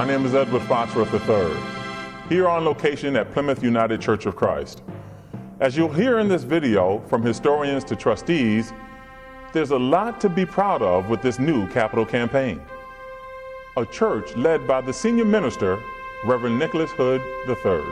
My name is Edward Foxworth III, here on location at Plymouth United Church of Christ. As you'll hear in this video, from historians to trustees, there's a lot to be proud of with this new capital campaign. A church led by the senior minister, Reverend Nicholas Hood III.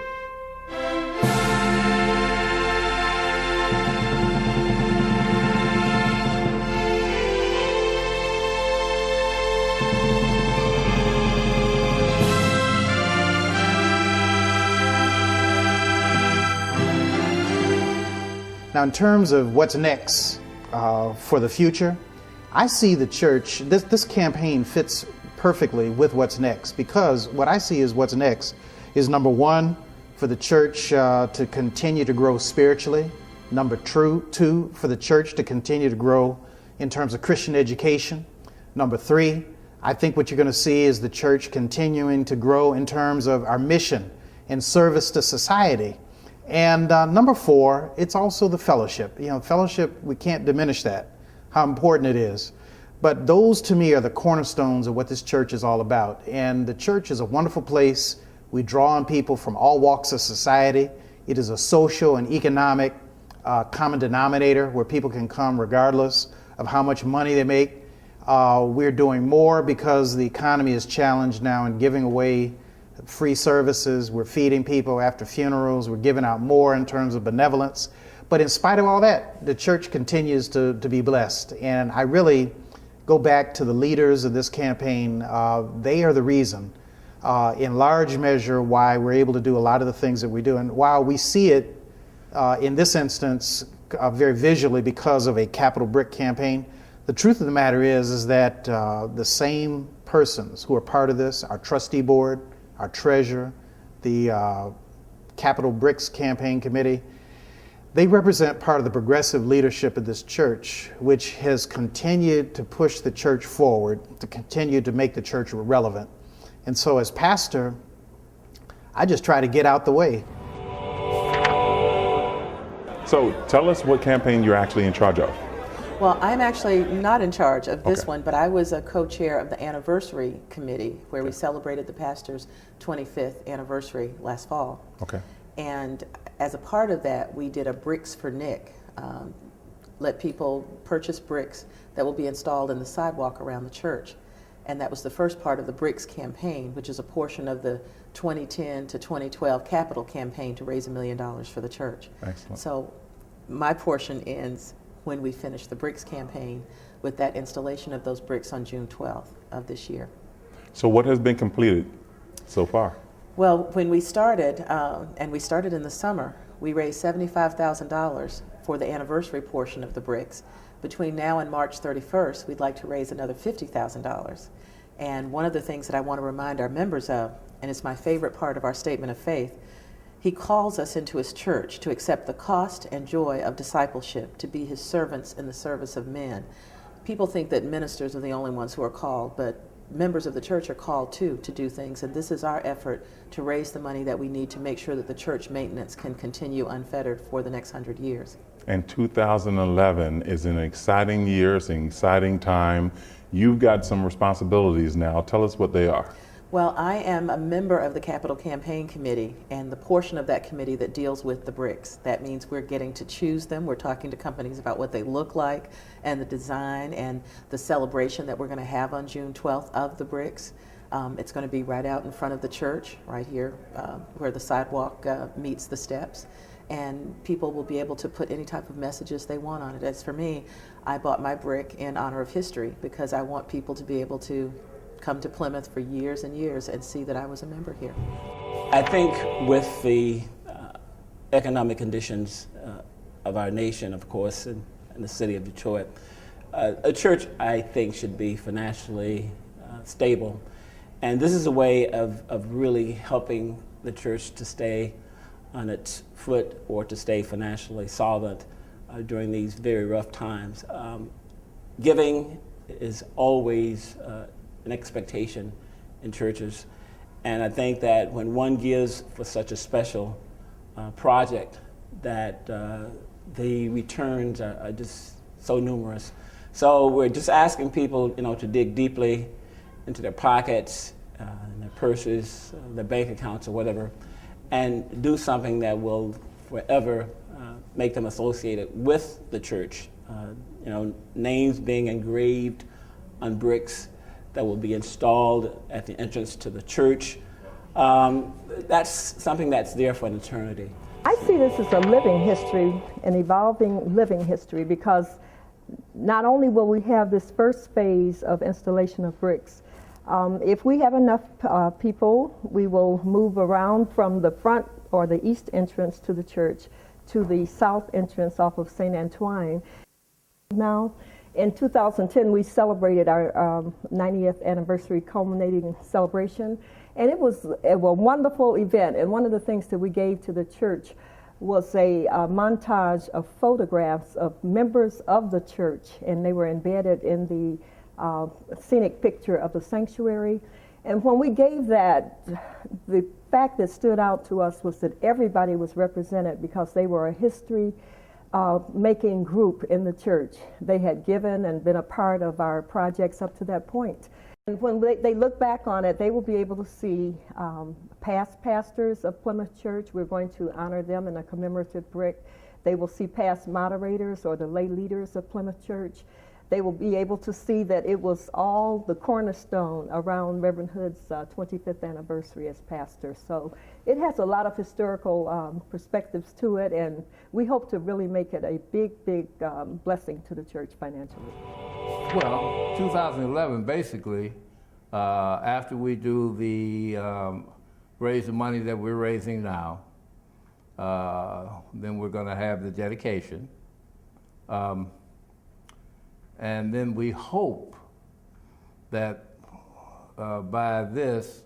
Now, in terms of what's next for the future, I see the church, this campaign fits perfectly with what's next, because what I see is what's next is, number one, for the church to continue to grow spiritually. Number two, for the church to continue to grow in terms of Christian education. Number three, I think what you're going to see is the church continuing to grow in terms of our mission and service to society. And number four, it's also the fellowship. Fellowship, we can't diminish that, how important it is. But those to me are the cornerstones of what this church is all about. And the church is a wonderful place. We draw on people from all walks of society. It is a social and economic common denominator where people can come regardless of how much money they make. We're doing more because the economy is challenged now and giving away free services. We're feeding people after funerals. We're giving out more in terms of benevolence. But in spite of all that, the church continues to be blessed. And I really go back to the leaders of this campaign. They are the reason, in large measure, why we're able to do a lot of the things that we do. And while we see it, in this instance, very visually because of a capital brick campaign, the truth of the matter is that the same persons who are part of this, our trustee board, our treasurer, the Capital Bricks Campaign Committee, they represent part of the progressive leadership of this church, which has continued to push the church forward, to continue to make the church relevant. And so as pastor, I just try to get out the way. So tell us what campaign you're actually in charge of. Well, I'm actually not in charge of this one, but I was a co-chair of the anniversary committee where we celebrated the pastor's 25th anniversary last fall. Okay. And as a part of that, we did a Bricks for Nick. Let people purchase bricks that will be installed in the sidewalk around the church. And that was the first part of the Bricks campaign, which is a portion of the 2010 to 2012 capital campaign to raise $1 million for the church. Excellent. So my portion ends when we finish the Bricks campaign with that installation of those bricks on June 12th of this year. So what has been completed so far? Well, when we started, and we started in the summer, we raised $75,000 for the anniversary portion of the bricks. Between now and March 31st, we'd like to raise another $50,000. And one of the things that I want to remind our members of, and it's my favorite part of our statement of faith, he calls us into his church to accept the cost and joy of discipleship, to be his servants in the service of men. People think that ministers are the only ones who are called, but members of the church are called too to do things, and this is our effort to raise the money that we need to make sure that the church maintenance can continue unfettered for the next 100 years. And 2011 is an exciting year, it's an exciting time. You've got some responsibilities now. Tell us what they are. Well, I am a member of the Capital Campaign Committee, and the portion of that committee that deals with the bricks. That means we're getting to choose them. We're talking to companies about what they look like and the design and the celebration that we're going to have on June 12th of the bricks. It's going to be right out in front of the church, right here where the sidewalk meets the steps. And people will be able to put any type of messages they want on it. As for me, I bought my brick in honor of history because I want people to be able to come to Plymouth for years and years and see that I was a member here. I think with the economic conditions of our nation, of course, and the city of Detroit, a church, I think, should be financially stable. And this is a way of really helping the church to stay on its foot or to stay financially solvent during these very rough times. Giving is always an expectation in churches, and I think that when one gives for such a special project, that the returns are just so numerous. So we're just asking people, to dig deeply into their pockets in their purses, their bank accounts, or whatever, and do something that will forever make them associated with the church. Names being engraved on bricks that will be installed at the entrance to the church. That's something that's there for an eternity. I see this as a living history, an evolving living history, because not only will we have this first phase of installation of bricks, if we have enough people, we will move around from the front or the east entrance to the church to the south entrance off of St. Antoine. Now, in 2010, we celebrated our 90th anniversary culminating celebration, and it was a wonderful event. And one of the things that we gave to the church was a montage of photographs of members of the church, and they were embedded in the scenic picture of the sanctuary. And when we gave that, the fact that stood out to us was that everybody was represented because they were a history making group in the church. They had given and been a part of our projects up to that point. And when they look back on it, they will be able to see past pastors of Plymouth Church. We're going to honor them in a commemorative brick. They will see past moderators or the lay leaders of Plymouth Church. They will be able to see that it was all the cornerstone around Reverend Hood's 25th anniversary as pastor. So it has a lot of historical perspectives to it, and we hope to really make it a big, big blessing to the church financially. Well, 2011, basically, after we do the raise the money that we're raising now, then we're going to have the dedication. And then we hope that by this,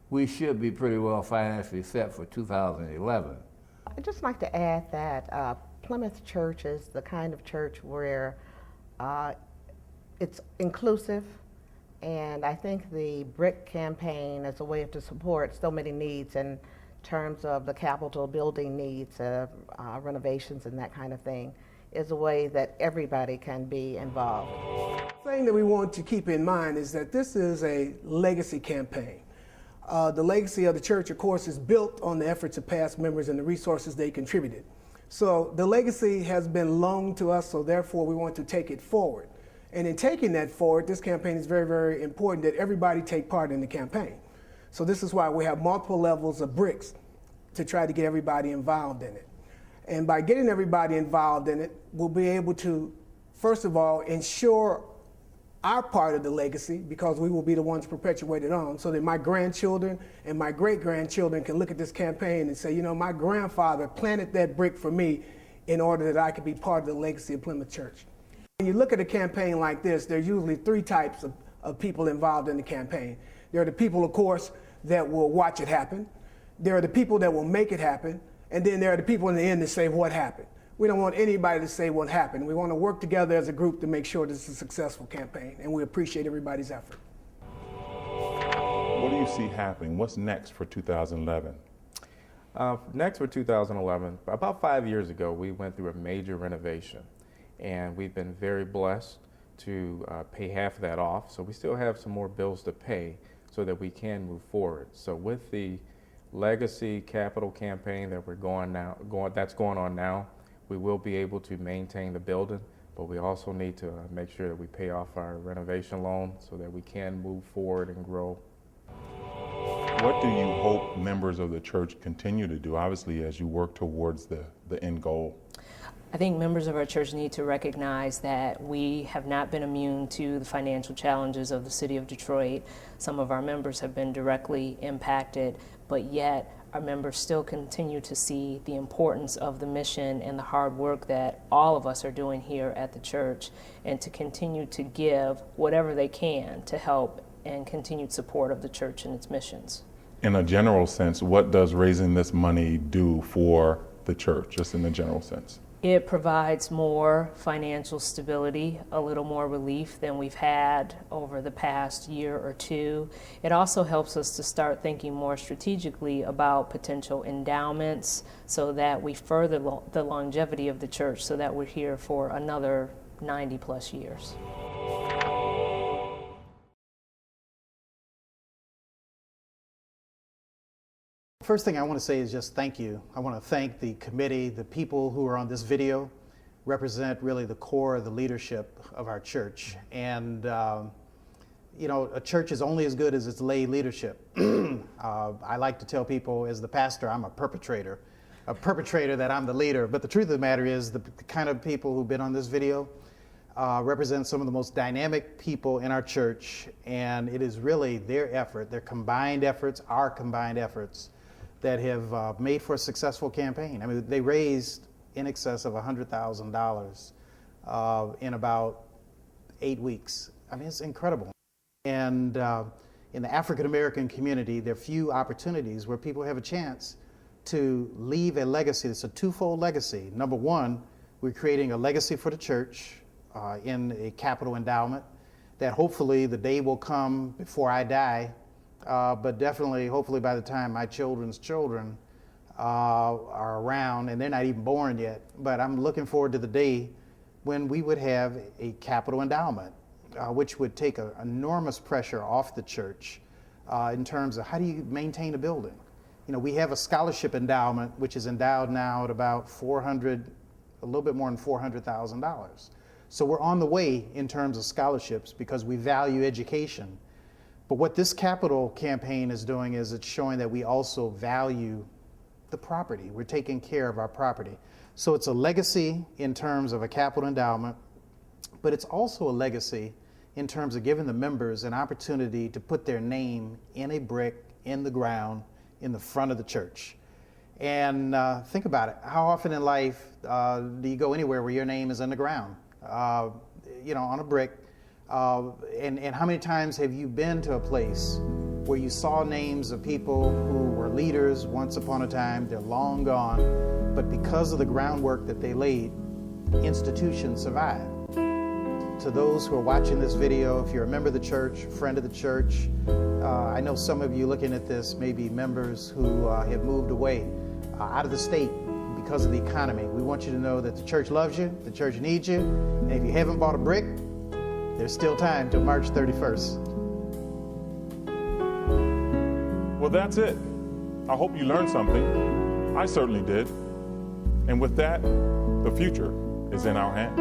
we should be pretty well financially set for 2011. I'd just like to add that Plymouth Church is the kind of church where it's inclusive, and I think the BRIC campaign is a way to support so many needs in terms of the Capitol building needs, renovations and that kind of thing, is a way that everybody can be involved. The thing that we want to keep in mind is that this is a legacy campaign. The legacy of the church, of course, is built on the efforts of past members and the resources they contributed. So the legacy has been loaned to us, so therefore we want to take it forward. And in taking that forward, this campaign is very, very important that everybody take part in the campaign. So this is why we have multiple levels of bricks to try to get everybody involved in it. And by getting everybody involved in it, we'll be able to, first of all, ensure our part of the legacy, because we will be the ones perpetuated on, so that my grandchildren and my great-grandchildren can look at this campaign and say, you know, my grandfather planted that brick for me in order that I could be part of the legacy of Plymouth Church. When you look at a campaign like this, there are usually three types of people involved in the campaign. There are the people, of course, that will watch it happen. There are the people that will make it happen. And then there are the people in the end that say what happened. We don't want anybody to say what happened. We want to work together as a group to make sure this is a successful campaign, and we appreciate everybody's effort. What do you see happening? What's next for 2011? Next for 2011, about 5 years ago, we went through a major renovation, and we've been very blessed to pay half of that off. So we still have some more bills to pay so that we can move forward. So with the legacy capital campaign that that's going on now, we will be able to maintain the building, but we also need to make sure that we pay off our renovation loan so that we can move forward and grow. What do you hope members of the church continue to do, obviously, as you work towards the end goal? I think members of our church need to recognize that we have not been immune to the financial challenges of the city of Detroit. Some of our members have been directly impacted, but yet our members still continue to see the importance of the mission and the hard work that all of us are doing here at the church, and to continue to give whatever they can to help and continued support of the church and its missions. In a general sense, what does raising this money do for the church, just in a general sense? It provides more financial stability, a little more relief than we've had over the past year or two. It also helps us to start thinking more strategically about potential endowments so that we further the longevity of the church, so that we're here for another 90 plus years. First thing I want to say is just thank you. I want to thank the committee, the people who are on this video represent really the core of the leadership of our church. And you know, a church is only as good as its lay leadership. I like to tell people, as the pastor, I'm a perpetrator that I'm the leader. But the truth of the matter is the kind of people who've been on this video represent some of the most dynamic people in our church. And it is really their effort, their combined efforts, our combined efforts, that have made for a successful campaign. I mean, they raised in excess of $100,000 in about 8 weeks. I mean, it's incredible. And in the African American community, there are few opportunities where people have a chance to leave a legacy. It's a twofold legacy. Number one, we're creating a legacy for the church in a capital endowment that hopefully the day will come before I die, but definitely, hopefully by the time my children's children are around, and they're not even born yet, but I'm looking forward to the day when we would have a capital endowment, which would take an enormous pressure off the church in terms of how do you maintain a building. You know, we have a scholarship endowment, which is endowed now at about a little bit more than $400,000. So we're on the way in terms of scholarships because we value education. But what this capital campaign is doing is it's showing that we also value the property. We're taking care of our property. So it's a legacy in terms of a capital endowment, but it's also a legacy in terms of giving the members an opportunity to put their name in a brick in the ground in the front of the church. And think about it. How often in life do you go anywhere where your name is in the ground? You know, on a brick. And how many times have you been to a place where you saw names of people who were leaders once upon a time, they're long gone, but because of the groundwork that they laid, institutions survived. To those who are watching this video, if you're a member of the church, friend of the church, I know some of you looking at this may be members who have moved away out of the state because of the economy. We want you to know that the church loves you, the church needs you, and if you haven't bought a brick, there's still time till March 31st. Well, that's it. I hope you learned something. I certainly did. And with that, the future is in our hands.